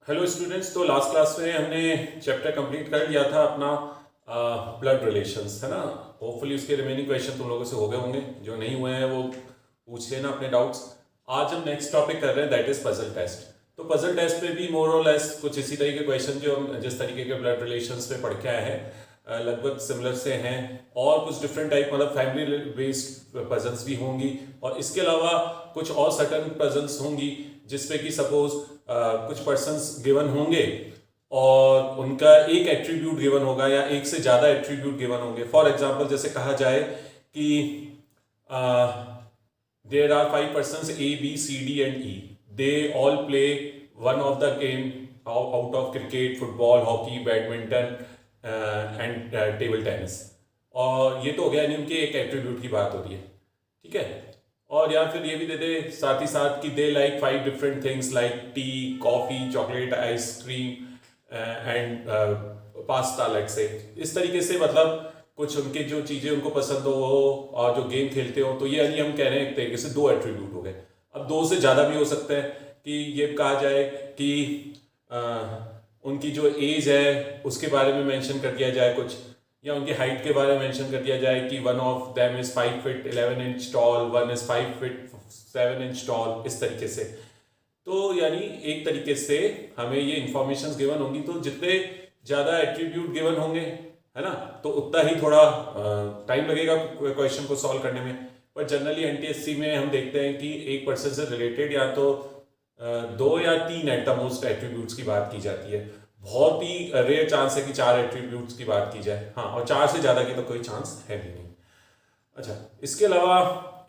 Hello students. तो last class में हमने चैप्टर कंप्लीट कर लिया था अपना ब्लड रिलेशंस, है ना। होपफुली उसके रिमेनिंग क्वेश्चन तुम लोगों से हो गए होंगे, जो नहीं हुए हैं वो पूछ लेना अपने डाउट्स। आज हम नेक्स्ट टॉपिक कर रहे हैं, दैट इज पजल टेस्ट। तो पजल टेस्ट पे भी मोर और लेस कुछ इसी तरह के क्वेश्चन जो हम जिस तरीके के ब्लड रिलेशंस पे पढ़ के आए हैं लगभग सिमिलर से हैं, और कुछ डिफरेंट टाइप मतलब फैमिली बेस्ड पजल्स भी होंगी, और इसके अलावा कुछ और सर्टन पजल्स होंगी जिसपे कि सपोज कुछ पर्सन्स गिवन होंगे और उनका एक एट्रीब्यूट गिवन होगा या एक से ज्यादा एट्रीब्यूट गिवन होंगे। फॉर एग्जांपल जैसे कहा जाए कि there are 5 persons A B C D and E, they all play one of the game out of cricket, football, hockey, badminton and table tennis. और ये तो हो गया, यानी उनके एक एट्रीब्यूट की बात हो रही है, ठीक है। और या फिर ये भी दे दे साथ ही साथ कि they like 5 different things like T, coffee, chocolate, ice cream and pasta, let's say. इस तरीके से मतलब कुछ उनके जो चीजें उनको पसंद हो और जो गेम खेलते हो, तो ये यानी हम कह रहे हैं एक तरीके से 2 एट्रीब्यूट हो गए। अब 2 से ज्यादा भी हो सकते हैं कि ये कहा जाए कि उनकी जो एज है उसके बारे में मेंशन कर दिया जाए कुछ, या उनकी हाइट के बारे में मेंशन कर दिया जाए कि one of them is 5 feet 11 inch toll, one is 5 feet 7 inch toll, इस तरीके से। तो यानी एक तरीके से हमें ये इंफॉर्मेशन गिवन होंगी, तो जितने ज्यादा एट्रीब्यूट गिवन होंगे, है ना, तो उतना ही थोड़ा टाइम लगेगा क्वेश्चन को सॉल्व करने में। पर जनरली एनटीएससी में हम देखते हैं कि एक पर्सन से रिलेटेड या तो 2 या 3 एट द मोस्ट एट्रीब्यूट्स की बात की जाती है। बहुत ही रेयर चांस है कि 4 एट्रीब्यूट्स की बात की जाए, हाँ, और 4 से ज्यादा की तो कोई चांस है भी नहीं। अच्छा, इसके अलावा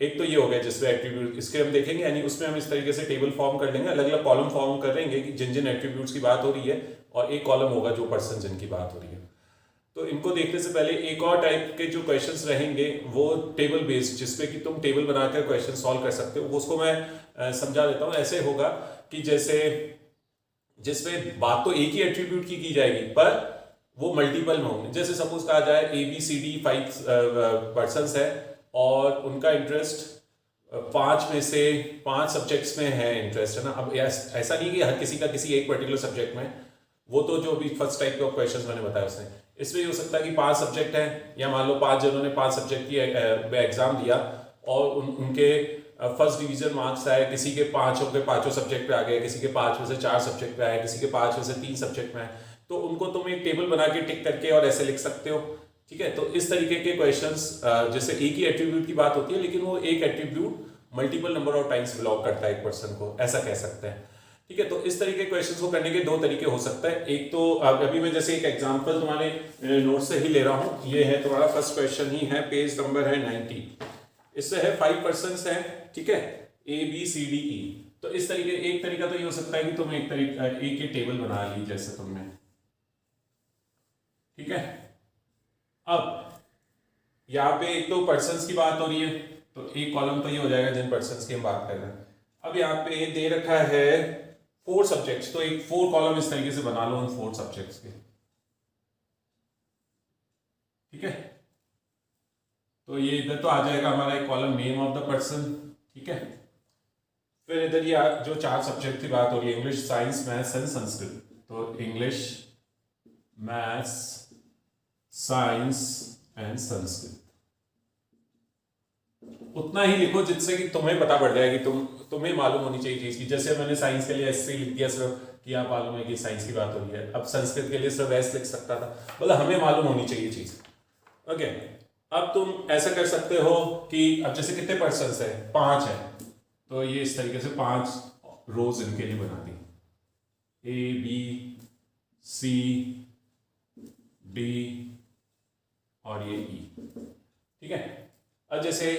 एक तो ये हो गया जिसमें एट्रीब्यूट, इसके हम देखेंगे, यानी उसमें हम इस तरीके से टेबल फॉर्म कर लेंगे, अलग अलग कॉलम फॉर्म कर लेंगे कि जिन जिन एट्रीब्यूट्स की बात हो रही है, और एक कॉलम होगा जो पर्सन जिनकी बात हो रही है। तो इनको देखने से पहले एक और टाइप के जो क्वेश्चंस रहेंगे वो टेबल बेस्ड, जिसपे कि तुम टेबल बनाकर क्वेश्चन सॉल्व कर सकते हो, उसको मैं समझा देता हूँ। ऐसे होगा कि जैसे जिसमें बात तो एक ही एट्रीब्यूट की जाएगी पर वो मल्टीपल में होंगे। जैसे सपोज कहा जाए A B C D 5 persons है और उनका इंटरेस्ट 5 में से 5 सब्जेक्ट्स में है इंटरेस्ट, है ना। अब ऐसा नहीं कि हर किसी का किसी एक पर्टिकुलर सब्जेक्ट में, वो तो जो भी फर्स्ट टाइप के क्वेश्चंस मैंने बताया उसने, इसमें ये हो सकता है कि 5 सब्जेक्ट हैं, या मान लो 5 जनों ने 5 सब्जेक्ट की एग्जाम दिया और उनके फर्स्ट डिवीजन मार्क्स आए, किसी के 5 के 5 सब्जेक्ट पे आ गए, किसी के 5 में से 4 सब्जेक्ट पे आए, किसी के 5 में से 3 सब्जेक्ट में आए, तो उनको तुम एक टेबल बना के टिक करके और ऐसे लिख सकते हो, ठीक है। तो इस तरीके के क्वेश्चंस, जैसे एक ही एट्रीब्यूट की बात होती है लेकिन वो एक attribute multiple number of times belong करता है एक पर्सन को, ऐसा कह सकते हैं, ठीक है। तो इस तरीके के क्वेश्चंस को करने के 2 तरीके हो सकते हैं। एक तो अभी मैं जैसे एक एग्जांपल तुम्हारे नोट से ही ले रहा हूं, ये है तुम्हारा फर्स्ट क्वेश्चन ही है, पेज नंबर है 90। इससे है 5 पर्सन्स हैं, ठीक है, ए बी सी डी ई। तो इस तरीके, एक तरीका तो ये हो सकता है कि तुम एक ही टेबल बना ली जैसे तुमने, ठीक है। अब यहाँ पे एक तो पर्सन्स की बात हो रही है, तो एक कॉलम तो ये हो जाएगा जिन पर्सन्स की हम बात कर रहे हैं। अब यहाँ पे दे रखा है 4 सब्जेक्ट्स, तो एक 4 कॉलम इस तरीके से बना लो उन 4 सब्जेक्ट्स के, ठीक है। तो ये इधर तो आ जाएगा हमारा एक column name of the person, ठीक है। फिर इधर ये जो 4 सब्जेक्ट की बात हो रही है, English, science, maths and Sanskrit, तो English, maths, science and Sanskrit. उतना ही लिखो जिससे कि तुम्हें पता पड़ जाए कि तुम्हें मालूम होनी चाहिए चीज की। जैसे मैंने साइंस के लिए ऐसे लिख दिया सिर्फ कि आप मालूम है कि साइंस की बात हो रही है, अब संस्कृत के लिए सिर्फ ऐसे लिख सकता था, मतलब हमें मालूम होनी चाहिए चीज, ओके। अब तुम ऐसा कर सकते हो कि अब जैसे कितने पर्सन्स है, 5 है, तो ये इस तरीके से 5 रोज इनके लिए बना दी, ए बी सी डी और ये ई, ठीक है। अब जैसे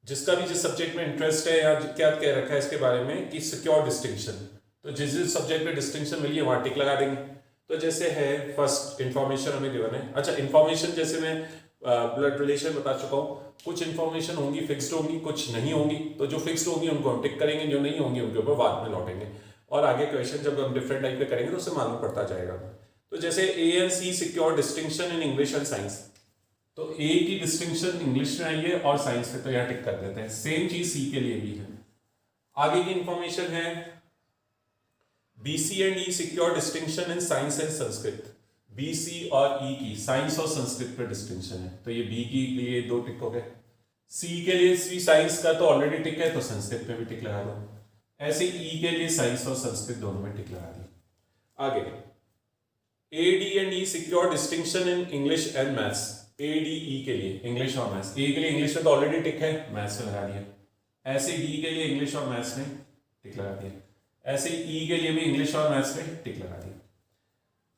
जिसका भी जिस सब्जेक्ट में इंटरेस्ट है, या क्या कह रखा है इसके बारे में कि सिक्योर डिस्टिंक्शन, तो जिस जिस सब्जेक्ट में डिस्टिंक्शन मिली है वहां टिक लगा देंगे। तो जैसे है फर्स्ट इंफॉर्मेशन हमें गिवन है। अच्छा, इंफॉर्मेशन जैसे मैं ब्लड रिलेशन बता चुका हूँ, कुछ इंफॉर्मेशन होंगी फिक्स्ड होंगी, कुछ नहीं होंगी, तो जो फिक्स्ड होंगी उनको हम टिक करेंगे, जो नहीं होंगी उनके ऊपर बाद में लौटेंगे, और आगे क्वेश्चन जब हम डिफरेंट टाइप के करेंगे तो उससे मालूम पड़ता जाएगा। तो जैसे A and C secure distinction in English and science, तो ए की डिस्टिंक्शन इंग्लिश में आई है और साइंस में, तो यहाँ टिक कर देते हैं। सेम चीज सी के लिए भी है। आगे की इंफॉर्मेशन है BC and E secure distinction in science and Sanskrit. BC और E की साइंस और संस्कृत पे डिस्टिंक्शन है, तो ये B के लिए 2 टिक हो गए. C के लिए भी साइंस का तो ऑलरेडी टिक है, तो संस्कृत पे भी टिक लगा दो. ऐसे E के लिए साइंस और संस्कृत दोनों में टिक लगा दी. आगे AD and E secure distinction in English and Maths. ADE के लिए इंग्लिश और मैथ्स. ए के लिए इंग्लिश में तो ऑलरेडी टिक है, मैथ्स में लगा दिया. ऐसे डी के लिए इंग्लिश और मैथ्स में टिक लगा दिया. ऐसे ई के लिए भी इंग्लिश और मैथ्स में टिक लगा दिया.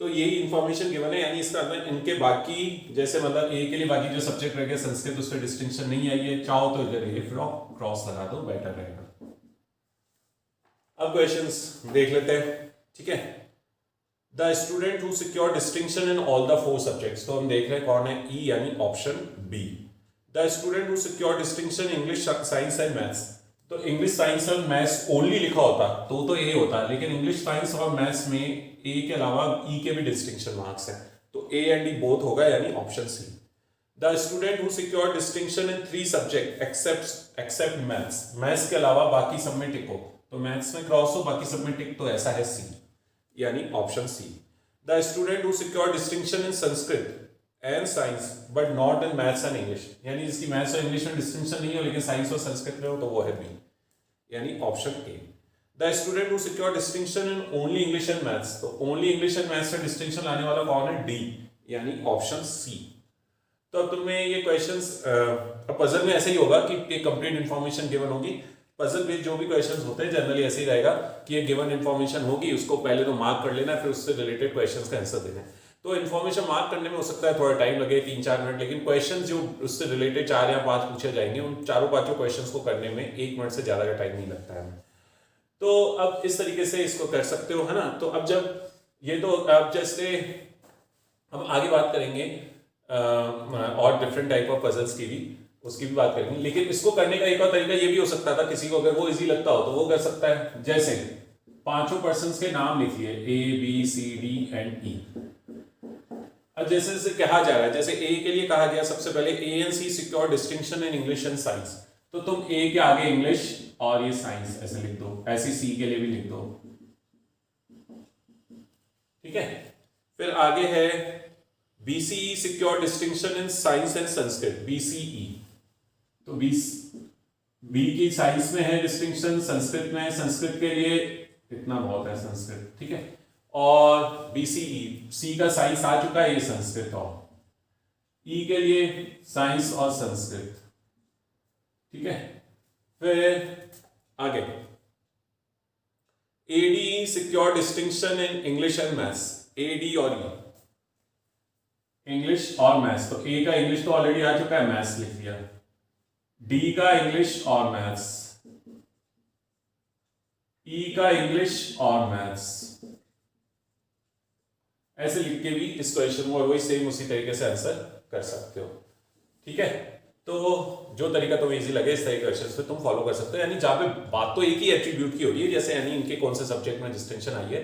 तो यही इंफॉर्मेशन गिवन है, यानी इसका अंदर इनके बाकी जैसे मतलब ए के लिए बाकी जो सब्जेक्ट रह गए संस्कृत उस पर डिस्टिंक्शन नहीं आई है, चाहो तो इधर ये क्रॉस लगा दो, बेटर रहेगा. अब क्वेश्चंस देख लेते हैं. ठीक है. The student who secure distinction in all the 4 subjects, तो हम देख रहे हैं कौन है, ई यानी option B. The student who secure distinction English science and maths, तो इंग्लिश साइंस और मैथ्स ओनली लिखा होता तो ए होता, लेकिन इंग्लिश साइंस और मैथ्स में ए के अलावा ई के भी डिस्टिंक्शन मार्क्स हैं, तो ए एंड डी बोथ होगा, यानी option C. The student who secure distinction in 3 subject except maths, maths के अलावा बाकी सब में टिक हो, तो मैथ्स में क्रॉस हो, बाकी सब में टिक, तो ऐसा है सी, यानी option C. The student who secure distinction in Sanskrit and science but not in maths and English, यानी जिसकी मैथ्स और इंग्लिश में डिस्टिंक्शन नहीं हो लेकिन साइंस और संस्कृत में हो, तो वो है बी, यानी option A. The student who secure distinction in only English and maths, तो ओनली इंग्लिश एंड मैथ्स से डिस्टिंक्शन लाने वाला कौन है, डी, यानी ऑप्शन सी. तो अब तुम्हें ये क्वेश्चंस पजल में ऐसे ही होगा कि कंप्लीट इंफॉर्मेशन गिवन होगी. पजल में जो भी क्वेश्चंस होते हैं जनरली ऐसे ही रहेगा कि ये गिवन इंफॉर्मेशन होगी, उसको पहले तो मार्क कर लेना, फिर उससे रिलेटेड क्वेश्चंस का आंसर देना है. तो इन्फॉर्मेशन मार्क करने में हो सकता है थोड़ा टाइम लगे, 3-4 मिनट, लेकिन क्वेश्चन जो उससे रिलेटेड 4 या 5 पूछे जाएंगे, उन 4-5 क्वेश्चंस को करने में 1 मिनट से ज़्यादा का टाइम नहीं लगता है. तो अब इस तरीके से इसको कर सकते हो, है ना. तो अब जब ये तो अब जैसे हम आगे बात करेंगे और डिफरेंट टाइप ऑफ पजल्स की भी, उसकी भी बात करेंगे, लेकिन इसको करने का एक और तरीका ये भी हो सकता था, किसी को अगर वो इजी लगता हो तो वो कर सकता है. जैसे 5 पर्सन्स के नाम लिखिए, A B C D and E. अब जैसे जैसे कहा जा रहा है, जैसे ए के लिए कहा गया सबसे पहले A and C secure distinction in English and science, तो तुम ए के आगे इंग्लिश और ये साइंस ऐसे लिख दो, ऐसे सी के लिए भी लिख दो. ठीक है. फिर आगे है BCE secure distinction in science and Sanskrit, BCE, तो बी की साइंस में है डिस्टिंक्शन, संस्कृत में है, संस्कृत के लिए इतना बहुत है संस्कृत. ठीक है. और बीसीई, सी का साइंस आ चुका है, ये संस्कृत, और ई के लिए साइंस और संस्कृत. ठीक है. फिर आगे A D secure distinction in English and maths, A D और ई, इंग्लिश और मैथ्स, तो ए का इंग्लिश तो ऑलरेडी आ चुका है, मैथ्स लिख दिया. डी का इंग्लिश और मैथ्स, ई का इंग्लिश और मैथ्स, ऐसे लिख के भी इस क्वेश्चन को वही सेम उसी तरीके से आंसर कर सकते हो. ठीक है. तो जो तरीका तुम्हें इजी लगे इस तरह के क्वेश्चंस पे तुम फॉलो कर सकते हो, यानी जहाँ पे बात तो एक ही एट्रीब्यूट की हो रही है, जैसे यानी इनके कौन से सब्जेक्ट में डिस्टिंक्शन आई है,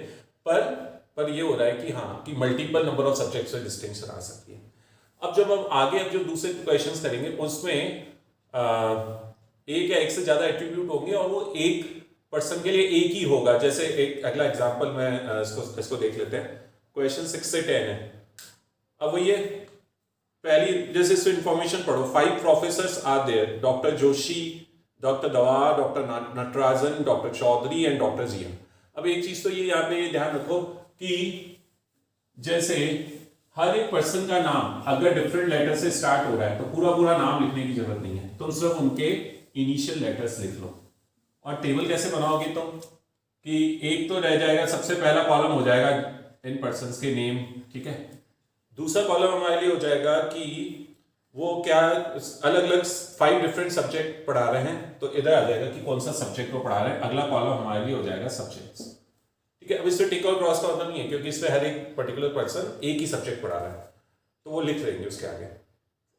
पर ये हो रहा है कि हाँ कि मल्टीपल नंबर ऑफ सब्जेक्ट्स में डिस्टिंक्शन आ सकती है. अब जब हम आगे अब जो दूसरे क्वेश्चंस करेंगे उसमें एक या एक से ज्यादा एट्रीब्यूट होंगे और वो एक पर्सन के लिए एक ही होगा. जैसे एक अगला एग्जांपल में इसको देख लेते हैं. क्वेश्चन 6 से 10 है. अब ये पहली जैसे इसमें इंफॉर्मेशन पढ़ो. 5 professors are there, doctor Joshi, doctor Dava, doctor Natarajan, doctor Chaudhary and doctor Jiya. अब एक चीज तो ये यहाँ पे ध्यान रखो कि जैसे हर एक पर्सन का नाम अगर डिफरेंट लेटर से स्टार्ट हो रहा है तो पूरा नाम लिखने की जरूरत नहीं है, तुम सिर्फ उनके इनिशियल लेटर्स लिख लो. और टेबल कैसे बनाओगे तुम कि एक तो रह जाएगा, सबसे पहला कॉलम हो जाएगा इन पर्सन्स के नेम. ठीक है. दूसरा कॉलम हमारे लिए हो जाएगा कि वो क्या अलग अलग 5 डिफरेंट सब्जेक्ट पढ़ा रहे हैं, तो इधर आ जाएगा कि कौन सा सब्जेक्ट वो पढ़ा रहे हैं. अगला कॉलम हमारे लिए हो जाएगा सब्जेक्ट्स. ठीक है. अब इसमें टिक और क्रॉस का मतलब नहीं है क्योंकि इसमें हर एक पर्टिकुलर पर्सन एक ही सब्जेक्ट पढ़ा रहा है, तो वो लिख लेंगे उसके आगे.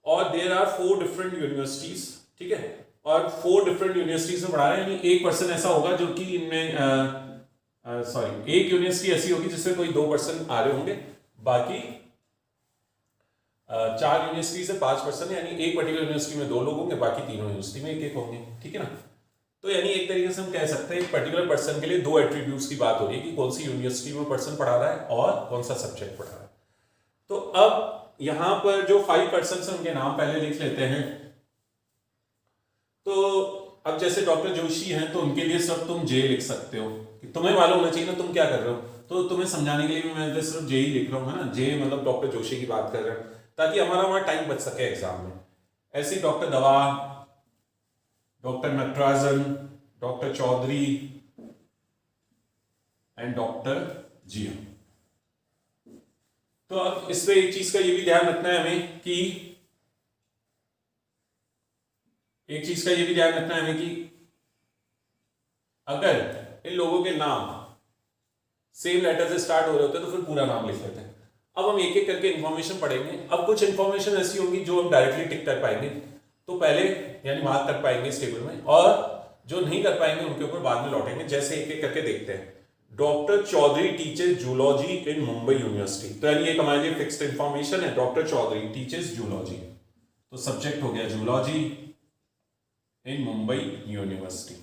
और देयर आर 4 डिफरेंट यूनिवर्सिटीज. ठीक है. और 4 डिफरेंट यूनिवर्सिटीज में पढ़ा रहे हैं, यानी एक पर्सन ऐसा होगा जो कि इनमें एक यूनिवर्सिटी ऐसी होगी जिसमें कोई 2 पर्सन आ रहे होंगे, बाकी 4 यूनिवर्सिटी से 5 पर्सन, यानी एक पर्टिकुलर यूनिवर्सिटी में 2 लोग होंगे, बाकी तीनों यूनिवर्सिटी में एक होंगे. ठीक है ना. तो यानी एक तरीके से हम कह सकते हैं एक पर्टिकुलर पर्सन के लिए दो एट्रीब्यूट्स की बात हो रही है कि कौन सी यूनिवर्सिटी में पर्सन पढ़ा रहा है और कौन सा सब्जेक्ट पढ़ा रहा है। तो अब यहां पर जो 5 पर्सन है उनके नाम पहले लिख लेते हैं। तो अब जैसे डॉक्टर जोशी हैं तो उनके लिए सब तुम जे लिख सकते हो, तुम्हें मालूम होना चाहिए ना तुम क्या कर रहे हो। तो तुम्हें समझाने के लिए भी मैं सिर्फ जे ही लिख रहा हूँ, है ना, जे मतलब डॉक्टर जोशी की बात कर रहे हैं ताकि हमारा वहां टाइम बच सके एग्जाम में। ऐसे ही doctor Dava, doctor Natarajan, doctor Chaudhary and doctor Jiya. तो अब इस पे एक चीज का ये भी ध्यान रखना है हमें कि अगर इन लोगों के नाम सेम लेटर से स्टार्ट हो रहे होते तो फिर पूरा नाम लिख लेते हैं। अब हम एक एक करके इंफॉर्मेशन पढ़ेंगे। अब कुछ इंफॉर्मेशन ऐसी होंगी जो हम डायरेक्टली टिक कर पाएंगे, तो पहले यानी मार्क कर पाएंगे इस टेबल में, और जो नहीं कर पाएंगे उनके ऊपर बाद में लौटेंगे। जैसे एक एक करके देखते हैं। डॉक्टर चौधरी टीचेस जूलॉजी इन मुंबई यूनिवर्सिटी, तो यानी एक हमारे लिए फिक्स्ड इंफॉर्मेशन है, डॉक्टर चौधरी टीचेस जूलॉजी, तो सब्जेक्ट हो गया जूलॉजी इन मुंबई यूनिवर्सिटी।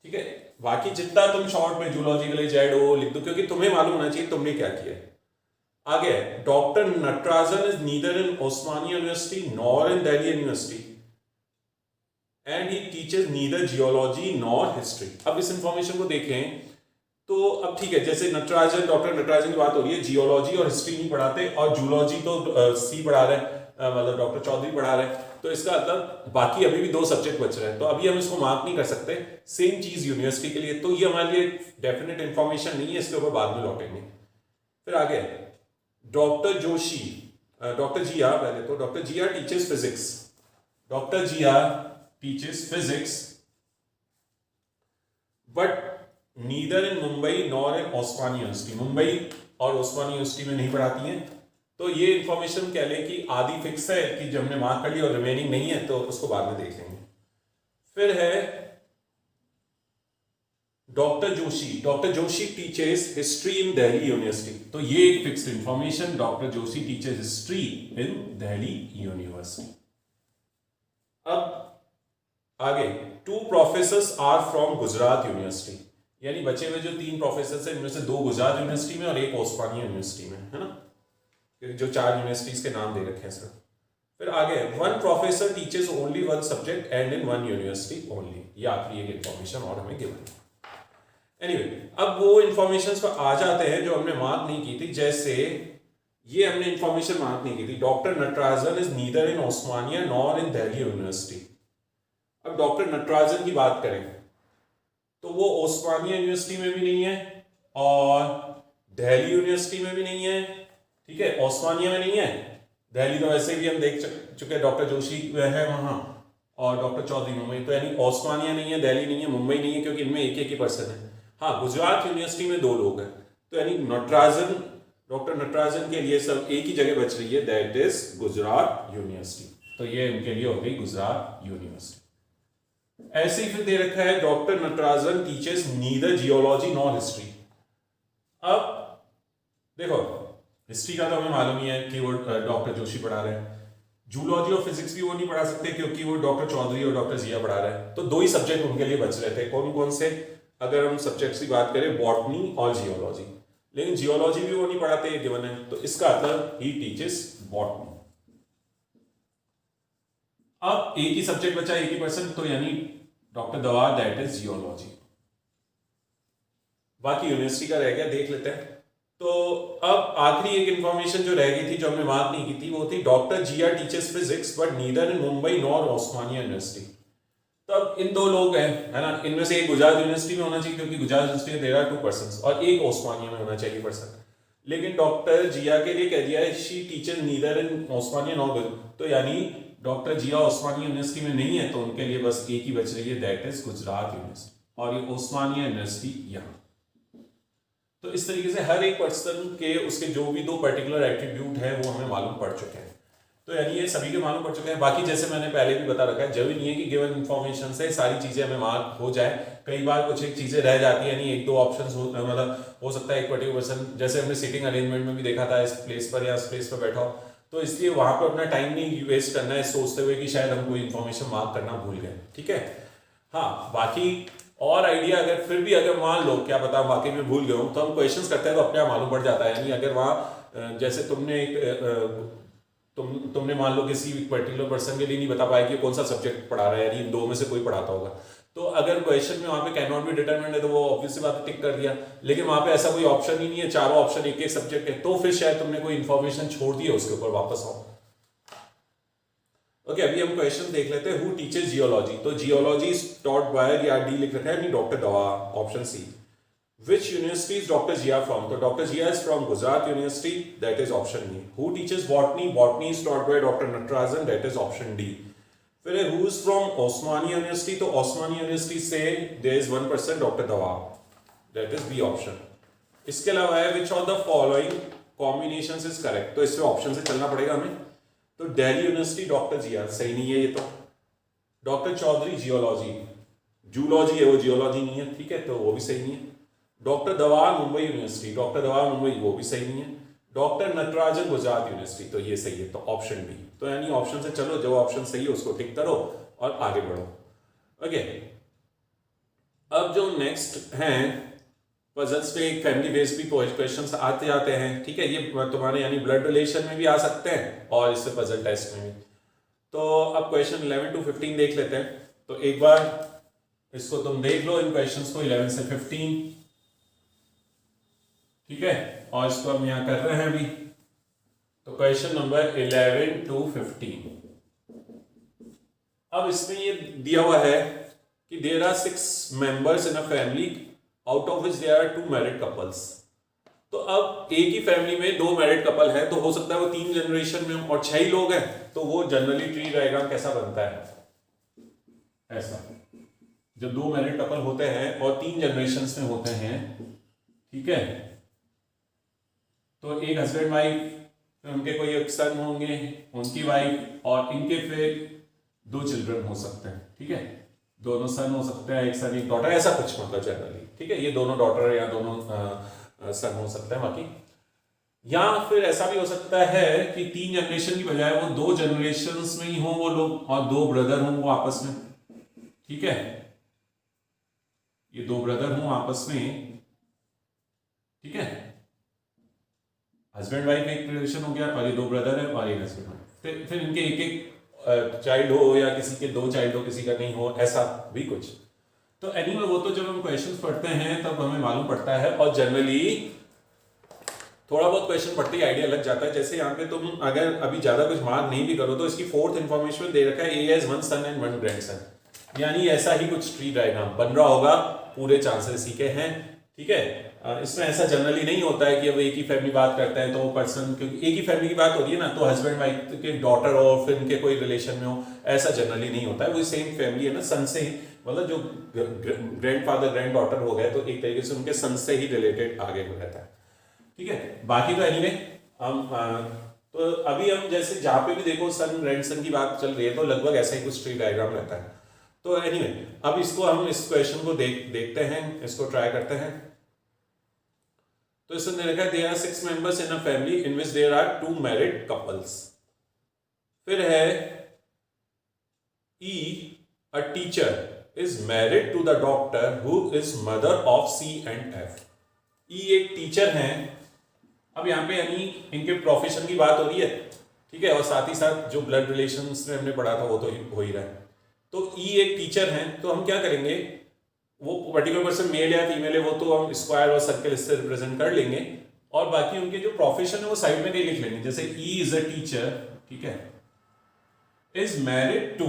ठीक है, बाकी जितना तुम शॉर्ट में जूलॉजी के लिए जेड लिख दो क्योंकि तुम्हें मालूम होना चाहिए तुमने क्या किया है। आगे doctor Natarajan is neither in Osmania university nor in Delhi university and he teaches neither geology nor history. अब इस इंफॉर्मेशन को देखें तो अब ठीक है, जैसे नटराजन, डॉक्टर नटराजन की बात हो रही है, जियोलॉजी और हिस्ट्री नहीं पढ़ाते और जूलॉजी तो सी पढ़ा रहे हैं, मतलब डॉक्टर चौधरी पढ़ा रहे हैं, तो इसका मतलब बाकी अभी भी दो सब्जेक्ट बच रहे हैं, तो अभी हम इसको मार्क नहीं कर सकते। सेम चीज यूनिवर्सिटी के लिए, तो ये हमारे लिए डेफिनेट इंफॉर्मेशन नहीं है, इसके ऊपर बाद में लौटेंगे। फिर आगे डॉक्टर जोशी, डॉक्टर जिया, पहले तो doctor Jiya teachers physics, doctor Jiya teachers physics but neither in Mumbai nor in Osmania university, Mumbai और ओस्मानी यूनिवर्सिटी में नहीं पढ़ाती हैं। तो ये इंफॉर्मेशन कह लें कि आधी फिक्स है कि जब हमने मार्क कर लिया और रिमेनिंग नहीं है तो उसको बाद में देख लेंगे। फिर है doctor Joshi teachers history in Delhi university, तो ये एक fixed information, doctor Joshi teachers history in Delhi university. अब आगे 2 professors are from Gujarat university, यानी बचे हुए जो 3 प्रोफेसर हैं इनमें से 2 गुजरात यूनिवर्सिटी में और एक ओस्मानिया यूनिवर्सिटी में, है ना, जो 4 यूनिवर्सिटीज के नाम दे रखे हैं सर। फिर आगे 1 professor teachers only 1 subject and in 1 university only, ये आखिरी एक इंफॉर्मेशन और हमें गिवन है। एनीवे, अब वो इंफॉर्मेशंस पर आ जाते हैं जो हमने मार्क नहीं की थी। जैसे ये हमने इंफॉर्मेशन मार्क नहीं की थी, doctor Natarajan is neither in Osmania nor in Delhi university. अब डॉक्टर नटराजन की बात करें तो वो ओस्मानिया यूनिवर्सिटी में भी नहीं है और दिल्ली यूनिवर्सिटी में भी नहीं है, ठीक है, ओस्मानिया में नहीं है, दिल्ली तो वैसे भी हम देख चुके हैं, डॉक्टर जोशी है वहां और डॉक्टर चौधरी मुंबई, तो यानी ओस्मानिया नहीं है, दिल्ली नहीं है, मुंबई नहीं है, क्योंकि इनमें एक एक ही पर्सन है। हाँ, गुजरात यूनिवर्सिटी में 2 लोग हैं, तो यानी नटराजन, डॉक्टर नटराजन के लिए सब एक ही जगह बच रही है, दैट इज गुजरात यूनिवर्सिटी, तो ये उनके लिए हो गई गुजरात यूनिवर्सिटी। ऐसे ही फिर दे रखा है doctor Natarajan teachers neither geology nor history. अब देखो हिस्ट्री का तो हमें मालूम ही है कि वो डॉक्टर जोशी पढ़ा रहे हैं, जूलॉजी और फिजिक्स भी वो नहीं पढ़ा सकते क्योंकि वो डॉक्टर चौधरी और डॉक्टर जिया पढ़ा रहे हैं, तो 2 ही सब्जेक्ट उनके लिए बच रहे थे। कौन कौन से? अगर हम सब्जेक्ट्स की बात करें, बॉटनी और जियोलॉजी, लेकिन जियोलॉजी भी वो नहीं पढ़ाते गिवन है, तो इसका मतलब ही टीचर्स बॉटनी। अब एक ही सब्जेक्ट बचा, एक ही पर्सन, तो यानी डॉक्टर दवा, दैट इज जियोलॉजी। बाकी यूनिवर्सिटी का रह गया, देख लेते हैं। तो अब आखिरी एक इंफॉर्मेशन जो रह गई थी जो हमने मार्क नहीं की थी, वो थी doctor Jiya teachers physics but neither in Mumbai nor Osmania university. तो अब इन 2 लोग हैं, है ना, इनमें से एक गुजरात यूनिवर्सिटी में होना चाहिए क्योंकि गुजरात यूनिवर्सिटी में देर आर 2 पर्सन, और एक ओस्मानिया में होना चाहिए पर्सन, लेकिन डॉक्टर जिया के लिए कह दिया है she teacher neither in Osmania nor, तो यानी डॉक्टर जिया ओस्मानिया यूनिवर्सिटी में नहीं है, तो उनके लिए बस एक ही बच रही है, दैट इज गुजरात यूनिवर्सिटी, और ये ओस्मानिया यूनिवर्सिटी यहाँ। तो इस तरीके से हर एक पर्सन के उसके जो भी 2 पर्टिकुलर एट्रीब्यूट है वो हमें मालूम पड़ चुके हैं, तो यानी ये सभी के मालूम पड़ चुके हैं। बाकी जैसे मैंने पहले भी बता रखा है, जरूरी नहीं है कि गिवन इन्फॉर्मेशन से सारी चीजें हमें मार्क हो जाए, कई बार कुछ एक चीजें रह जाती है, यानी 1-2 ऑप्शंस मतलब हो सकता है एक पर्टिकुलर पर्सन, जैसे हमने सीटिंग अरेंजमेंट में भी देखा था, इस प्लेस पर या इस प्लेस पर बैठा हो, तो इसलिए वहां पर अपना टाइम नहीं वेस्ट करना है सोचते हुए कि शायद हम कोई इन्फॉर्मेशन मार्क करना भूल गए, ठीक है। हाँ बाकी और आइडिया अगर फिर भी अगर मान लो क्या पता वाकई में भूल गए हो तो हम क्वेश्चंस करते हैं तो अपने आप मालूम पड़ जाता है। यानी अगर वहाँ जैसे तुमने एक तुमने मान लो किसी पर्टिकुलर पर्सन के लिए नहीं बता पाया कि कौन सा सब्जेक्ट पढ़ा रहा है, यानी इन दो में से कोई पढ़ाता होगा, तो अगर क्वेश्चन में वहाँ पे कैन नॉट बी डिटरमिन्ड है तो वो ऑब्वियस सी बात है टिक कर दिया। लेकिन वहाँ पे ऐसा कोई ऑप्शन ही नहीं है, चारों ऑप्शन एक एक सब्जेक्ट है, तो फिर शायद तुमने कोई इन्फॉर्मेशन छोड़ दी है उसके ऊपर, वापस आओ। ओके अभी हम क्वेश्चन देख लेते हैं। हु टीचेस जियोलॉजी, तो जियोलॉजी इज टॉट बाय या डी लिख रखा है doctor Dava, option C. Which university is Dr. Jia from? So Dr. Jia is from Gujarat University, that is option E. Who teaches botany? Botany is taught by Dr. Natarajan, that is option D. फिर who is from Osmania University? तो Osmania University से there is one person Dr. Dawa, that is B option. इसके अलावा है which of the following combinations is correct? तो इसमें option से चलना पड़ेगा हमें। तो दिल्ली यूनिवर्सिटी डॉक्टर जिया सही नहीं है ये तो। डॉक्टर चौधरी जियोलॉजी, जूलॉजी है वो, जियोलॉजी नहीं है, ठीक है, तो वो भी सही नहीं है। डॉक्टर दवार मुंबई यूनिवर्सिटी, डॉक्टर दवार मुंबई, वो भी सही नहीं है। डॉक्टर नटराजन गुजरात यूनिवर्सिटी, तो ये सही है, तो ऑप्शन बी। तो यानी ऑप्शन से चलो, जो ऑप्शन सही है उसको टिक करो और आगे बढ़ो। ओके अब जो नेक्स्ट हैं पजल्स पे एक फैमिली बेस्ड भी क्वेश्चंस आते जाते हैं, ठीक है, ये तुम्हारे यानी ब्लड रिलेशन में भी आ सकते हैं और इससे पजल टेस्ट में भी। तो अब क्वेश्चन 11 to 15 देख लेते हैं। तो एक बार इसको तुम देख लो इन क्वेश्चंस को 11 से 15, ठीक है, और इसको हम यहां कर रहे हैं अभी। तो क्वेश्चन नंबर 11 to 15। अब इसमें ये दिया हुआ है कि there are 6 members in a family out of which there are 2 married couples. तो अब एक ही फैमिली में 2 मैरिड कपल है, तो हो सकता है वो 3 जनरेशन में और 6 ही लोग हैं, तो वो जनरली ट्री डायग्राम कैसा बनता है, ऐसा। जब 2 मैरिड कपल होते हैं और 3 जनरेशन में होते हैं, ठीक है, तो एक हस्बैंड वाइफ, फिर उनके कोई एक सन होंगे, उनकी वाइफ, और इनके फिर 2 चिल्ड्रन हो सकते हैं, ठीक है, दोनों सन हो सकते हैं, एक सन एक डॉटर, ऐसा कुछ मतलब जनरली, ठीक है, ये दोनों डॉटर या दोनों सन हो सकते हैं बाकी। या फिर ऐसा भी हो सकता है कि 3 जनरेशन की बजाय वो 2 जनरेशंस में ही हो वो लोग, और 2 ब्रदर हों वो आपस में, ठीक है, ये 2 ब्रदर हों आपस में, ठीक है, हस्बैंड वाइफ एक रिलेशन हो गया और ये 2 ब्रदर है और एक हस्बैंड वाइफ, फिर इनके एक एक चाइल्ड हो या किसी के 2 चाइल्ड हो, किसी का नहीं हो, ऐसा भी कुछ। तो एनीवे वो तो जब हम क्वेश्चंस पढ़ते हैं तब हमें मालूम पड़ता है, और जनरली थोड़ा बहुत क्वेश्चन पढ़ते ही आइडिया लग जाता है। जैसे यहाँ पे तुम अगर अभी ज्यादा कुछ मार्क नहीं भी करो तो इसकी 4th इंफॉर्मेशन दे रखा है, A has 1 son and 1 grandson, यानी ऐसा ही कुछ ट्री डायग्राम बन रहा होगा, पूरे चांसेस ही के हैं, ठीक है। इसमें ऐसा जनरली नहीं होता है कि अब एक ही फैमिली बात करते हैं तो पर्सन, क्योंकि एक ही फैमिली की बात हो रही है ना, तो हस्बैंड वाइफ के डॉटर हो फिर उनके कोई रिलेशन में हो, ऐसा जनरली नहीं होता है। वो सेम फैमिली है ना, सन से ही, मतलब जो ग्रैंडफादर ग्रैंड डॉटर हो गए तो एक तरीके से उनके सन से ही रिलेटेड आगे हो रहता है, ठीक है। बाकी तो एनीवे हम तो अभी हम जैसे जहाँ पे भी देखो सन ग्रैंडसन की बात चल रही है तो लगभग ऐसा ही कुछ ट्री डायग्राम रहता है। तो एनीवे अब इसको हम इस क्वेश्चन को देखते हैं, इसको ट्राई करते हैं। तो इसमें दे रखा है there are 6 members in a family in which there are 2 married couples. फिर है E a teacher is married to the doctor who is mother of C and F. E एक टीचर हैं, अब यहाँ पे यानी इनके प्रोफेशन की बात हो रही है, ठीक है, और साथ ही साथ जो ब्लड रिलेशंस में हमने पढ़ा था वो तो हो ही रहा है। तो ई एक टीचर हैं, तो हम क्या करेंगे, वो पर्टिकुलर पर्सन मेल या फीमेल है वो तो हम स्क्वायर और सर्कल इससे रिप्रेजेंट कर लेंगे, और बाकी उनके जो प्रोफेशन है वो साइड में नहीं लिख लेंगे। जैसे ई इज अ टीचर, ठीक है, is married to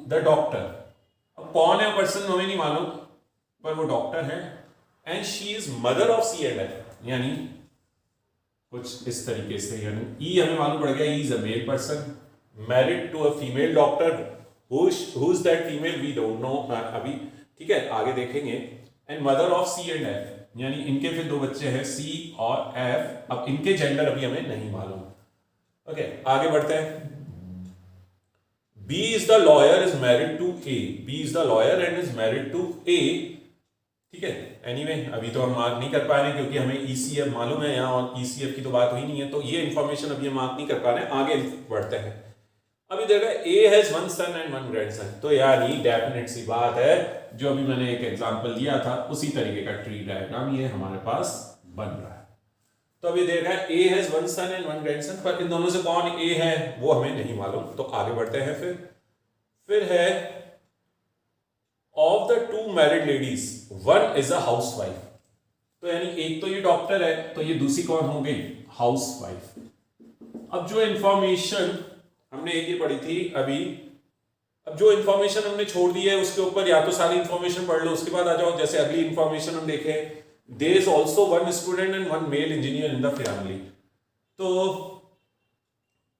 the doctor. अब कौन है पर्सन हमें नहीं मालूम, पर वो डॉक्टर है, and she is mother of C and F, यानी कुछ इस तरीके से, यानी ई हमें मालूम पड़ गया, E is a male person married to a female doctor, who is that female we don't know अभी, ठीक है, आगे देखेंगे, and mother of C and F, यानी इनके फिर 2 बच्चे हैं सी और एफ, अब इनके जेंडर अभी हमें नहीं मालूम। ओके आगे बढ़ते हैं। B is the lawyer is married to A, B is the lawyer and is married to A, ठीक है। एनीवे अभी तो हम मार्क नहीं कर पा रहे हैं क्योंकि हमें ईसीएफ मालूम है यहाँ, और ईसीएफ की तो बात हुई नहीं है, तो ये इंफॉर्मेशन अभी हम मार्क नहीं कर पा रहे हैं, आगे बढ़ते हैं। अभी देखा A has one son and one grandson, तो यानी डेफिनेट सी बात है, जो अभी मैंने एक एग्जांपल दिया था उसी तरीके का ट्री डायग्राम ये हमारे पास बन रहा है। तो अभी देखा है A has one son and one grandson, पर इन दोनों से कौन ए है वो हमें नहीं मालूम, तो आगे बढ़ते हैं। फिर है of the two married ladies one is a housewife, तो यानी एक तो ये डॉक्टर है, तो ये दूसरी कौन हो गई, हाउसवाइफ। अब जो इंफॉर्मेशन हमने एक ही पढ़ी थी अभी, अब जो इंफॉर्मेशन हमने छोड़ दी है उसके ऊपर या तो सारी इंफॉर्मेशन पढ़ लो, उसके बाद आ जाओ। जैसे अगली इंफॉर्मेशन हम देखें, there is also one student and one male engineer in the family, तो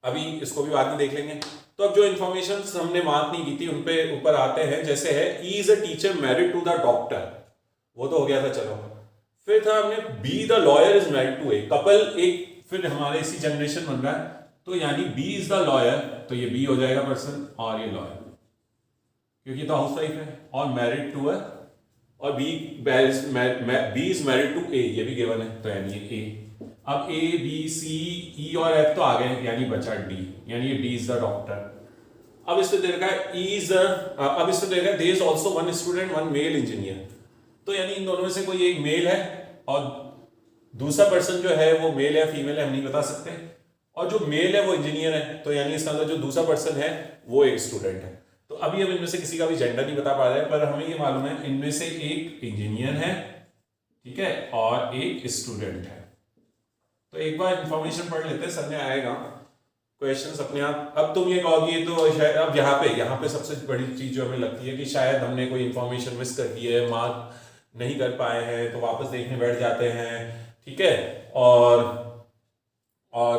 अभी इसको भी बाद में देख लेंगे। तो अब जो इंफॉर्मेशन हमने मार्क नहीं की थी उन पे ऊपर आते हैं। जैसे है E is a teacher married to the doctor, वो तो हो गया था, चलो। फिर था हमने B the lawyer is married to A, couple एक फिर हमारे इसी जनरेशन बन रहा है, तो यानी बी इज द लॉयर, तो ये बी हो जाएगा पर्सन और ये लॉयर, क्योंकि ये तो हाउसवाइफ है, और मैरिड टू है, और बी इज मैरिड टू ए, ये भी गिवन है, तो यानी ये ए। अब ए बी सी ई और एफ तो आ गए, यानी बचा डी, यानी ये डी इज द डॉक्टर। अब इससे दे रखा है ई इज अब इससे दे रखा है there is also one student one male engineer, तो यानी इन दोनों में से कोई एक मेल है और दूसरा पर्सन जो है वो मेल है फीमेल है हम नहीं बता सकते, और जो मेल है वो इंजीनियर है, तो यानी इसका अंदर जो दूसरा पर्सन है वो एक स्टूडेंट है। तो अभी हम इनमें से किसी का भी जेंडर नहीं बता पा रहे हैं, पर हमें ये मालूम है इनमें से एक इंजीनियर है, ठीक है, और एक स्टूडेंट है। तो एक बार इंफॉर्मेशन पढ़ लेते हैं, समझ आएगा क्वेश्चंस अपने आप। अब तुम ये कहोगे तो शायद अब यहाँ पे सबसे बड़ी चीज जो हमें लगती है कि शायद हमने कोई इंफॉर्मेशन मिस कर दी है, मार्क नहीं कर पाए हैं, तो वापस देखने बैठ जाते हैं, ठीक है, और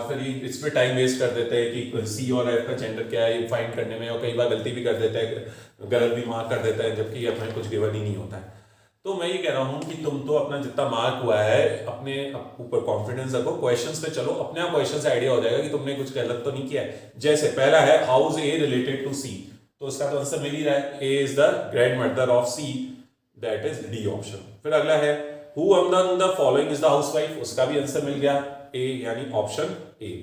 फिर इस पे टाइम वेस्ट कर देते हैं कि सी और एफ का जेंडर क्या है ये फाइंड करने में, और कई बार गलती भी कर देते हैं, गलत भी मार्क कर देते हैं, जबकि अपने कुछ गिवन ही नहीं होता है। तो मैं ये कह रहा हूँ कि तुम तो अपना जितना मार्क हुआ है अपने ऊपर कॉन्फिडेंस रखो, क्वेश्चंस पे चलो, अपने आप क्वेश्चन से आइडिया हो जाएगा कि तुमने कुछ गलत तो नहीं किया है। जैसे पहला है how is A related to C, तो उसका तो आंसर मिल ही रहा है, A is the grand mother of C, that is D option. फिर अगला है who among the following is the housewife, उसका भी आंसर मिल गया, ए यानी option A.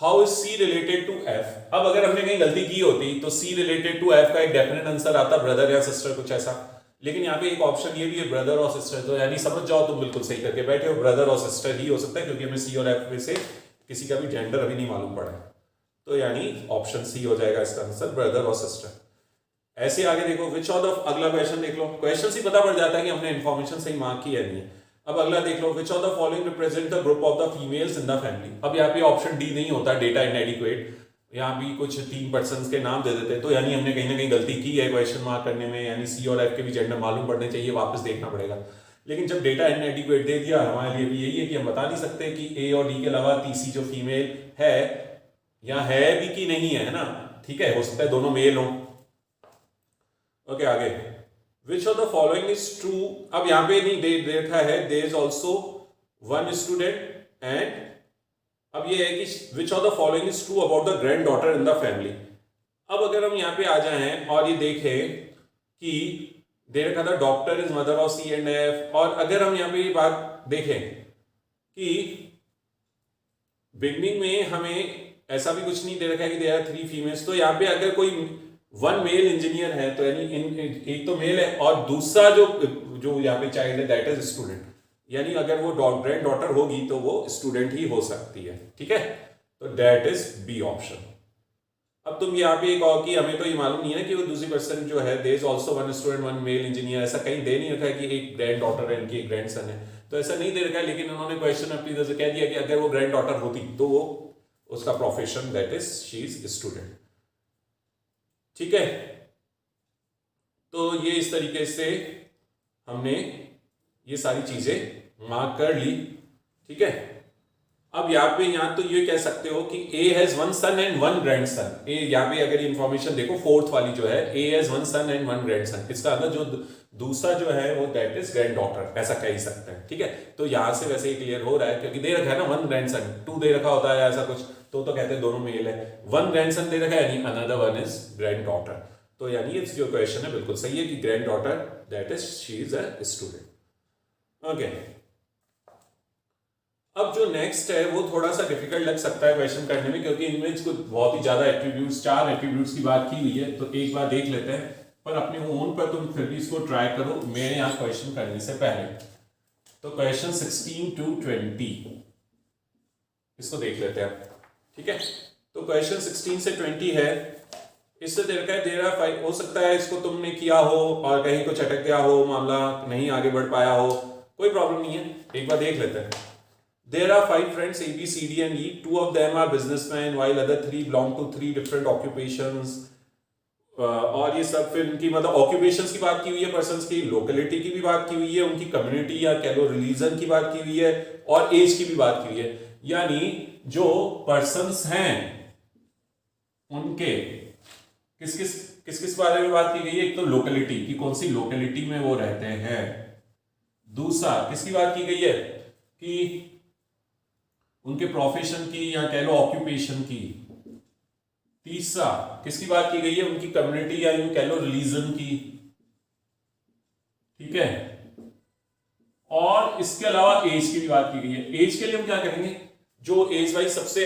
How is C related to F, अब अगर हमने कहीं गलती की होती तो सी रिलेटेड टू एफ का एक डेफिनेट आंसर आता ब्रदर या सिस्टर, कुछ ऐसा, लेकिन यहाँ पे एक ऑप्शन ये भी है ब्रदर और सिस्टर, तो यानी समझ जाओ तुम बिल्कुल सही करके बैठे हो, ब्रदर और सिस्टर ही हो सकता है, क्योंकि हमें सी और एफ में से किसी का भी जेंडर अभी नहीं मालूम पड़ा है, तो यानी ऑप्शन सी हो जाएगा इसका आंसर, ब्रदर और सिस्टर। ऐसे आगे देखो विच ऑफ द, अगला क्वेश्चन देख लो, क्वेश्चन से पता पड़ जाता है कि हमने इन्फॉर्मेशन सही मार्क की है नहीं। अब अगला देख लो which of the following represent the group of the females in the family. अब यहाँ पे ऑप्शन डी नहीं होता, डेटा इनएडिक्वेट, यहाँ भी कुछ 3 पर्सन के नाम दे देते, तो यानी हमने कहीं ना कहीं गलती की है क्वेश्चन मार्क करने में, यानी सी और एफ के भी जेंडर मालूम पड़ने चाहिए, वापस देखना पड़ेगा। लेकिन जब डेटा इनएडिक्वेट दे दिया, हमारे लिए भी यही है कि हम बता नहीं सकते कि ए और डी के अलावा तीसरी जो फीमेल है या है भी कि नहीं है ना, ठीक है, हो सकता है दोनों मेल हो। ओके आगे, which of the following is true, अब यहाँ पे नहीं दे रखा है there is also one student and, अब ये है कि which of the following is true about the grand daughter in the family. अब अगर हम यहाँ पे आ जाएं और ये देखें कि दे रखा था doctor is mother of C and F, और अगर हम यहाँ पे ये बात देखें कि बिगनिंग में हमें ऐसा भी कुछ नहीं दे रखा है कि दे आर 3 फीमेल्स, तो यहाँ पे अगर कोई वन मेल इंजीनियर है तो यानी एक तो मेल है और दूसरा जो यहाँ पे चाइल्ड है दैट इज स्टूडेंट, यानी अगर वो ग्रैंड डॉटर होगी तो वो स्टूडेंट ही हो सकती है, ठीक है, तो दैट इज बी ऑप्शन। अब तुम यहाँ पे एक और कि हमें तो ये मालूम नहीं है कि वो दूसरी पर्सन जो है there is also one student one male engineer, ऐसा कहीं दे नहीं रखा है कि एक ग्रैंड डॉटर है इनकी एक ग्रैंड सन है, तो ऐसा नहीं दे रखा है, लेकिन उन्होंने क्वेश्चन अपनी तरह से कह दिया कि अगर वो ग्रैंड डॉटर होती तो वो उसका profession that is she is student, ठीक है। तो ये इस तरीके से हमने ये सारी चीजें मार्क कर ली, ठीक है। अब यहाँ पे तो ये कह सकते हो कि A has one son and one grand son, A यहाँ पे अगर ये इंफॉर्मेशन देखो फोर्थ वाली जो है A has one son and one grand son, इसका अंदर जो दूसरा जो है वो दैट इज ग्रैंड डॉटर, ऐसा कह ही सकते हैं, ठीक है। तो यहाँ से वैसे ही क्लियर हो रहा है क्योंकि दे रखा है ना वन ग्रैंड सन, 2 दे रखा होता है ऐसा कुछ, तो कहते हैं दोनों मेल है, वन ग्रैंड सन दे रखा है यानी another one is grand daughter, तो यानी ये जो क्वेश्चन है बिल्कुल सही है कि grand daughter that is she is a student. Okay, अब जो नेक्स्ट है वो थोड़ा सा डिफिकल्ट लग सकता है क्वेश्चन करने में, क्योंकि इनमें कुछ बहुत ही ज्यादा एट्रीब्यूट्स, 4 एट्रीब्यूट्स की बात की हुई है, तो एक बार देख लेते हैं, पर अपने ओन पर तुम फिर भी इसको ट्राई करो मेरे यहाँ क्वेश्चन करने से पहले। तो क्वेश्चन 16 to 20 इसको देख लेते हैं, ठीक है। तो क्वेश्चन 16 से 20 है, इससे तेरा फाइव हो सकता है इसको तुमने किया हो और कहीं कुछ अटक गया हो, मामला नहीं आगे बढ़ पाया हो, कोई प्रॉब्लम नहीं है, एक बार देख लेते हैं। There are 5 friends A, B, C, D and E. 2 of them are businessmen while other 3 belong to 3 different occupations. और ये सब फिर इनकी मतलब ऑक्यूपेशंस की बात की हुई है, पर्सन्स की, लोकेलिटी की भी बात की हुई है, उनकी कम्युनिटी या कह लो रिलीजन की बात की हुई है, और एज की भी बात की हुई है। यानी जो पर्सन्स हैं उनके किस किस बारे में बात की गई है। एक तो लोकेलिटी की, कौन सी लोकेलिटी में वो रहते हैं। दूसरा किसकी बात की गई है कि उनके प्रोफेशन की या कह लो ऑक्यूपेशन की। तीसरा किसकी बात की गई है, उनकी कम्युनिटी या यूं कह लो रिलीजन की, ठीक है। और इसके अलावा एज की भी बात की गई है। एज के लिए हम क्या करेंगे, जो एज वाइज सबसे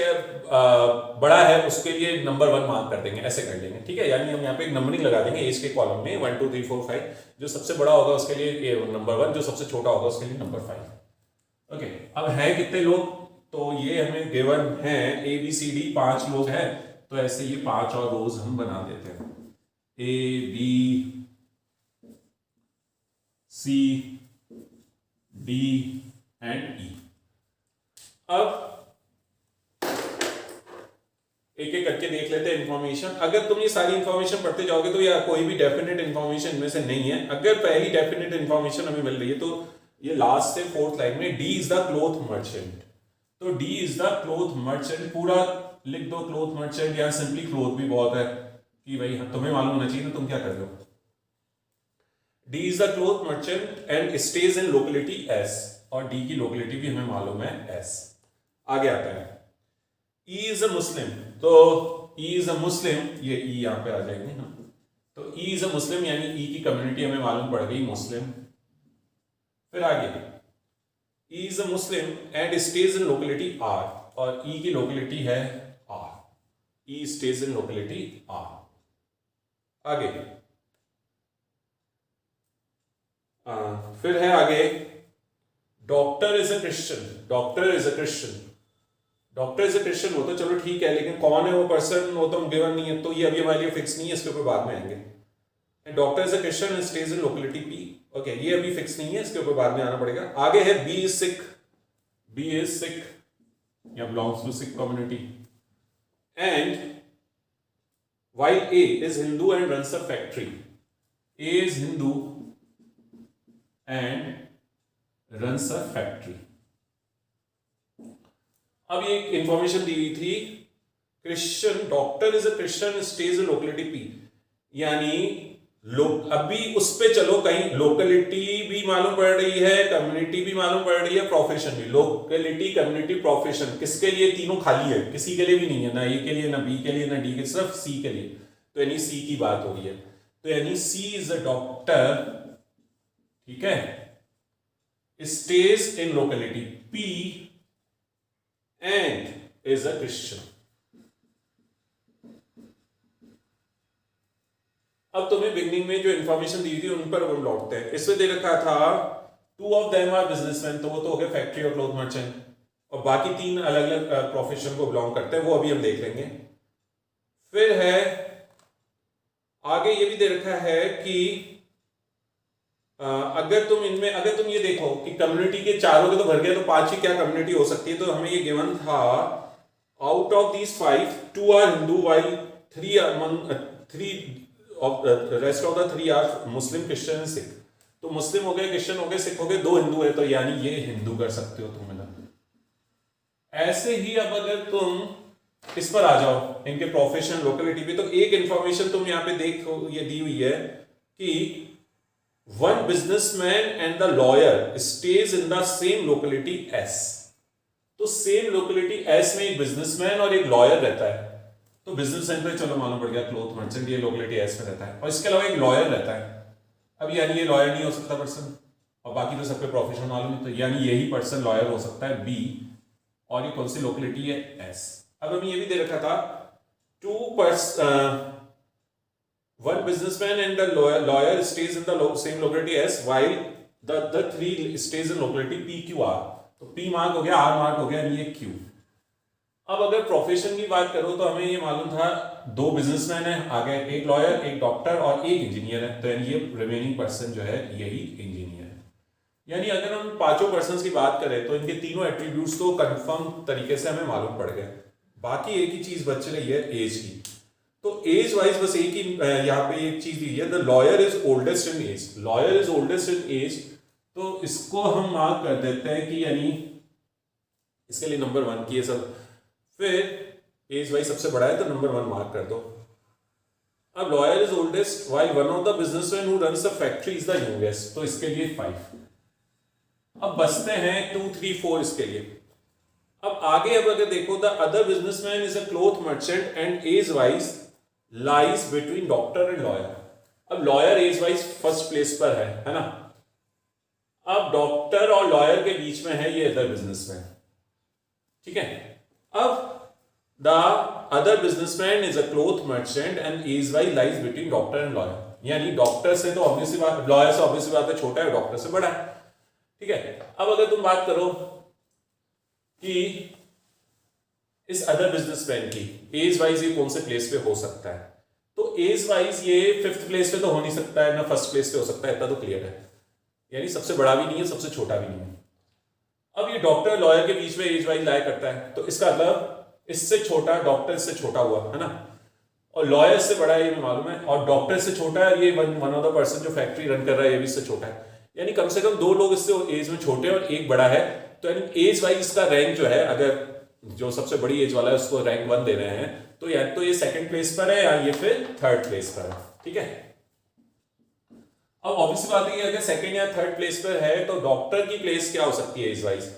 बड़ा है उसके लिए नंबर 1 मार्क कर देंगे, ऐसे कर लेंगे, ठीक है। यानी हम यहाँ पे एक नंबरिंग लगा देंगे एज के कॉलम में 1 2 3 4 5, जो सबसे बड़ा होगा उसके लिए नंबर 1, जो सबसे छोटा होगा उसके लिए नंबर 5। ओके, अब है कितने लोग, तो ये हमें गिवन है ए बी सी डी 5 लोग हैं, तो ऐसे ये 5 और रोज हम बना देते हैं, A B C D and E. अब एक एक करके देख लेते हैं इंफॉर्मेशन। अगर तुम ये सारी इंफॉर्मेशन पढ़ते जाओगे तो या कोई भी डेफिनेट इंफॉर्मेशन इनमें से नहीं है। अगर पहली डेफिनेट इंफॉर्मेशन हमें मिल रही है तो ये लास्ट से 4th लाइन में D is the cloth merchant, तो D is the cloth merchant पूरा लिख दो, क्लोथ मर्चेंट, या सिंपली क्लोथ भी बहुत है कि भाई तुम्हें मालूम होना चाहिए ना तुम क्या कर रहे हो। D is the cloth merchant and stays in locality S, और डी की लोकेलिटी भी हमें मालूम है एस। आगे आता है ई इज अ मुस्लिम, तो ई इज अ मुस्लिम, ये ई यहां पे आ जाएंगे ना, तो ई इज अ मुस्लिम यानी ई की कम्युनिटी हमें मालूम पड़ गई मुस्लिम। फिर आगे E is a Muslim and stays in locality R, और ई की लोकेलिटी है R, E stays in locality R. आगे फिर है आगे doctor is a Christian, doctor is a Christian, doctor is a Christian हो तो चलो ठीक है, लेकिन कौन है वो पर्सन वो तो गिवन नहीं है, तो ये अभी हमारे लिए फिक्स नहीं है, इसके ऊपर बाद में आएंगे। Doctor is a Christian and stays in locality P, okay, ये अभी फिक्स नहीं है, इसके ऊपर बाद में आना पड़ेगा। आगे है B is Sikh, B is Sikh या belongs to Sikh community, and while A is Hindu and runs a factory, A is Hindu and runs a factory। अब ये इंफॉर्मेशन दी हुई थी, Christian, doctor is a Christian, stage in locality P, यानी अभी उस पे चलो, कहीं लोकेलिटी भी मालूम पड़ रही है, कम्युनिटी भी मालूम पड़ रही है, प्रोफेशन भी, लोकेलिटी कम्युनिटी प्रोफेशन, किसके लिए तीनों खाली है, किसी के लिए भी नहीं है, ना ए के लिए, ना बी के लिए, ना डी के, सिर्फ सी के लिए, तो यानी सी की बात हो रही है, तो यानी सी इज अ डॉक्टर, ठीक है, stage in locality P and is a Christian. अब तुम्हें बिगनिंग में जो इंफॉर्मेशन दी थी उन पर हम लौटते हैं। इसमें दे रखा था 2 of them are businessmen, तो वो तो हो गया फैक्ट्री और क्लोथ मर्चेंट, और बाकी 3 अलग अलग प्रोफेशन को बिलोंग करते हैं, वो अभी हम देख लेंगे। फिर है आगे ये भी दे रखा है कि अगर तुम इनमें, अगर तुम ये देखो कि कम्युनिटी के 4 हो गए तो भर गए, तो 5 की क्या कम्युनिटी हो सकती है, तो हमें ये गिवन था out of these 5 2 are Hindu while 3 of the rest of the 3 are Muslim, Christian and Sikh, तो मुस्लिम हो गए, क्रिश्चियन हो गए, सिख हो गए, 2 हिंदू है, तो यानी ये हिंदू कर सकते हो तुम इधर। ऐसे ही अब अगर तुम इस पर आ जाओ इनके प्रोफेशन लोकेलिटी पे, तो एक इंफॉर्मेशन तुम यहाँ पे देखो, ये दी हुई है कि 1 businessman and the lawyer stays in the same locality S, तो सेम लोकेलिटी S में एक बिजनेसमैन और एक लॉयर रहता है, तो बिजनेस सेंटर चलो मालूम पड़ गया क्लोथ मर्चेंट, ये लोकेलिटी एस में रहता है, और इसके अलावा एक लॉयर रहता है। अब यानी ये लॉयर नहीं हो सकता पर्सन, और बाकी तो सबके प्रोफेशन मालूम है, तो यानी यही पर्सन लॉयर हो सकता है बी, और ये कौन सी लोकेलिटी है, एस। अब हमें ये भी दे रखा था one businessman and the lawyer stays in the same locality S while the three stays in locality P Q R। तो P मार्क हो गया, R मार्क हो गया, ये Q। अब अगर प्रोफेशन की बात करो तो हमें ये मालूम था दो बिजनेसमैन है, आगे एक लॉयर, एक डॉक्टर और एक इंजीनियर है, तो ये रिमेनिंग पर्सन जो है यही इंजीनियर है। यानी अगर हम पांचों पर्सन की बात करें तो इनके तीनों एट्रीब्यूट्स तो कंफर्म तरीके से हमें मालूम पड़ गए। बाकी एक ही चीज बच रही है, एज की। तो एज वाइज बस एक ही यहाँ पे एक चीज दी है, the lawyer is oldest in age. Lawyer is oldest in age, तो इसको हम मार्क कर देते हैं कि यानी इसके लिए नंबर 1 की है सब। फिर एज वाइज सबसे बड़ा है तो नंबर 1 मार्क कर दो। अब lawyer is oldest while one of the businessman who runs the factory is the youngest, तो इसके लिए 5। अब बचते हैं 2, 3, 4 इसके लिए। अब आगे अब अगर देखो, the other businessman is a cloth merchant and age wise lies between doctor and lawyer. अब lawyer age wise first place पर है ना। अब डॉक्टर और लॉयर के बीच में है ये अदर बिजनेसमैन, ठीक है। अब the other businessman is a cloth merchant and age wise lies between doctor and lawyer. यानी डॉक्टर से तो ऑब्वियसली बात, लॉयर से ऑब्वियसली बात है छोटा है, डॉक्टर से बड़ा है, ठीक है। अब अगर तुम बात करो कि इस अदर बिजनेसमैन की एज वाइज ये कौन से प्लेस पे हो सकता है, तो एज वाइज ये 5th प्लेस पे तो हो नहीं सकता है ना, फर्स्ट प्लेस पे हो सकता है, इतना तो क्लियर है। यानी सबसे बड़ा भी नहीं है, सबसे छोटा भी नहीं है। अब ये डॉक्टर लॉयर के बीच में एज वाइज लाया करता है, तो इसका मतलब इससे छोटा डॉक्टर से छोटा हुआ है ना, और लॉयर से बड़ा है ये मालूम है, और डॉक्टर से छोटा है ये वन ऑफ द पर्सन जो फैक्ट्री रन कर रहा है ये भी इससे छोटा है। यानी कम से कम 2 लोग इससे एज में छोटे और एक बड़ा है। तो यानी एज वाइज इसका रैंक जो है, अगर जो सबसे बड़ी एज वाला है उसको रैंक 1 दे रहे हैं, तो या तो ये 2nd प्लेस पर है या ये फिर 3rd प्लेस पर है, ठीक है। अब ऑब्वियसली बात है कि अगर 2nd या 3rd प्लेस पर है तो डॉक्टर की प्लेस क्या हो सकती है एज वाइज।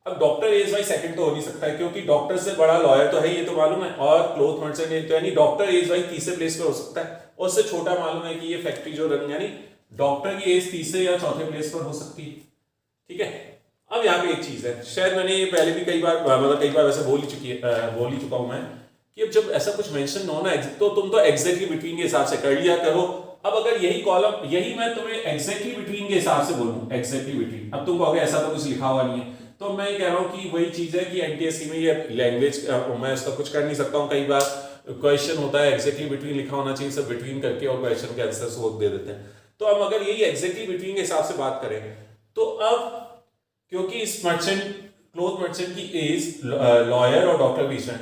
अब डॉक्टर एज वाइज 2nd तो हो नहीं सकता है, क्योंकि डॉक्टर से बड़ा लॉयर तो है, ये तो मालूम है, और क्लोथ मर्चेंट, तो यानी डॉक्टर एज वाइज 3रे प्लेस पर हो सकता है, और उससे छोटा मालूम है कि ये फैक्ट्री जो रन, यानी डॉक्टर की एज 3रे या 4थे प्लेस पर हो सकती है, ठीक है। अब यहाँ पे एक चीज है, शायद मैंने ये पहले भी कई बार वैसे बोल ही चुका हूं मैं, कि अब जब ऐसा कुछ मेंशन हो ना तो तुम तो एग्जैक्टली बिटवीन के हिसाब से कर लिया करो। अब अगर यही कॉलम, यही मैं तुम्हें एग्जैक्टली बिटवीन के हिसाब से बोलूं, एग्जैक्टली बिटवीन, अब तुम कहोगे ऐसा तो कुछ लिखा हुआ नहीं है, तो मैं कह रहा हूं कि वही चीज है कि एनटीएससी में ये लैंग्वेज मैं उसका कुछ कर नहीं सकता हूं। कई बार क्वेश्चन होता है एग्जैक्टली बिटवीन लिखा होना चाहिए, सब बिटवीन करके और क्वेश्चन के आंसर्स वो दे देते हैं। तो अब अगर यही एग्जैक्टली बिटवीन के हिसाब से बात करें तो अब क्योंकि इस क्लोथ मर्चेंट की एज लॉयर और डॉक्टर बीच में,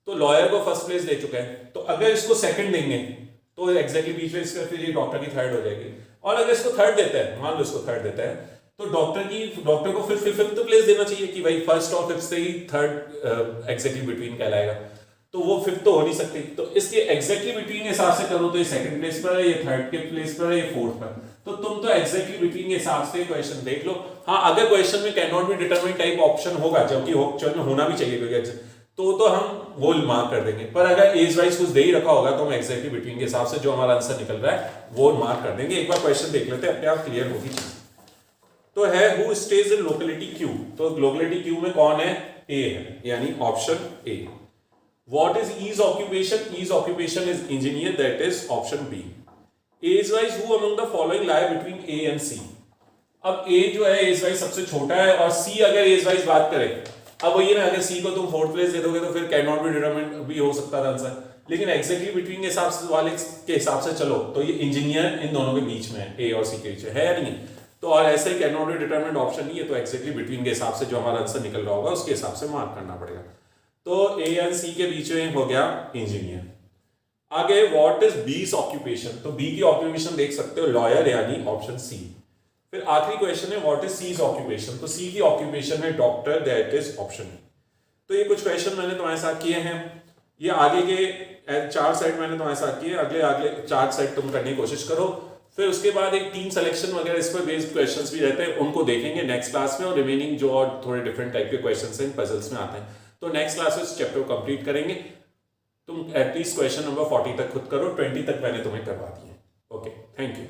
तो लॉयर को फर्स्ट प्लेस दे चुका है, तो अगर इसको 2nd देंगे तो एग्जैक्टली बीच में इसका फिर ये डॉक्टर की 3rd हो जाएगी। और अगर इसको 3rd देता है, मान लो इसको 3rd देता है, तो डॉक्टर को फिर 5th प्लेस देना चाहिए कि भाई 1st और 5th से ही 3rd एग्जैक्टली बिटवीन कहलाएगा, तो वो 5th तो हो नहीं सकती। तो इसके एग्जैक्टली बिटवीन के हिसाब से करो तो ये 2nd प्लेस पर है, ये 3rd के प्लेस पर है, ये 4th पर। तो तुम तो एग्जैक्टली बिटवीन के हिसाब से क्वेश्चन देख लो। हाँ, अगर क्वेश्चन में can not be determine type option होगा, जबकि ऑप्शन में होना भी चाहिए क्योंकि तो हम वो मार्क कर देंगे। पर अगर एज वाइज कुछ दे ही रखा होगा तो हम एग्जैक्टली बिटवीन के हिसाब से जो हमारा आंसर निकल रहा है वो मार्क कर देंगे। एक बार क्वेश्चन देख लेते हैं, अपने आप क्लियर होगी चीज। तो है who stays in locality Q, तो लोकेलिटी क्यू में कौन है, ए है, यानी option A. What is E's occupation, E's occupation is engineer, that is option B. Age wise who among the following lie between A and C. अब A जो है age wise सबसे छोटा है, और सी अगर एज वाइज बात करें, अब वही ना, अगर सी को तुम 4th प्लेस दे दोगे तो फिर कैन नॉट बी डिटरमाइंड भी हो सकता था आंसर, लेकिन एग्जैक्टली बिटवीन के हिसाब से वाले के हिसाब से चलो तो ये इंजीनियर इन दोनों के बीच में है, ए और सी के बीच है या नहीं। तो और ऐसे he can not be determined option नहीं है, तो एग्जैक्टली बिटवीन के हिसाब से जो हमारा आंसर निकल रहा होगा उसके हिसाब से मार्क करना पड़ेगा। तो ए एंड सी के बीच में हो गया इंजीनियर। आगे व्हाट इज बी's ऑक्यूपेशन, तो बी की ऑक्यूपेशन देख सकते हो लॉयर, यानी ऑप्शन सी। फिर आखिरी क्वेश्चन है व्हाट इज सी's ऑक्यूपेशन, तो सी की ऑक्यूपेशन है doctor, that is option A. तो ये कुछ क्वेश्चन मैंने तुम्हारे साथ किए हैं, ये आगे के 4 सेट मैंने तुम्हारे साथ किए, अगले 4 सेट तुम करने की कोशिश करो। फिर उसके बाद एक टीम सिलेक्शन वगैरह इस पर बेस्ड क्वेश्चंस भी रहते हैं, उनको देखेंगे नेक्स्ट क्लास में, और रिमेनिंग जो और थोड़े डिफरेंट टाइप के क्वेश्चंस हैं पजल्स में आते हैं, तो नेक्स्ट क्लास में इस चैप्टर को कंप्लीट करेंगे। तुम एटलीस्ट क्वेश्चन नंबर 40 तक खुद करो, 20 तक मैंने तुम्हें करवा दिए। Okay, thank you.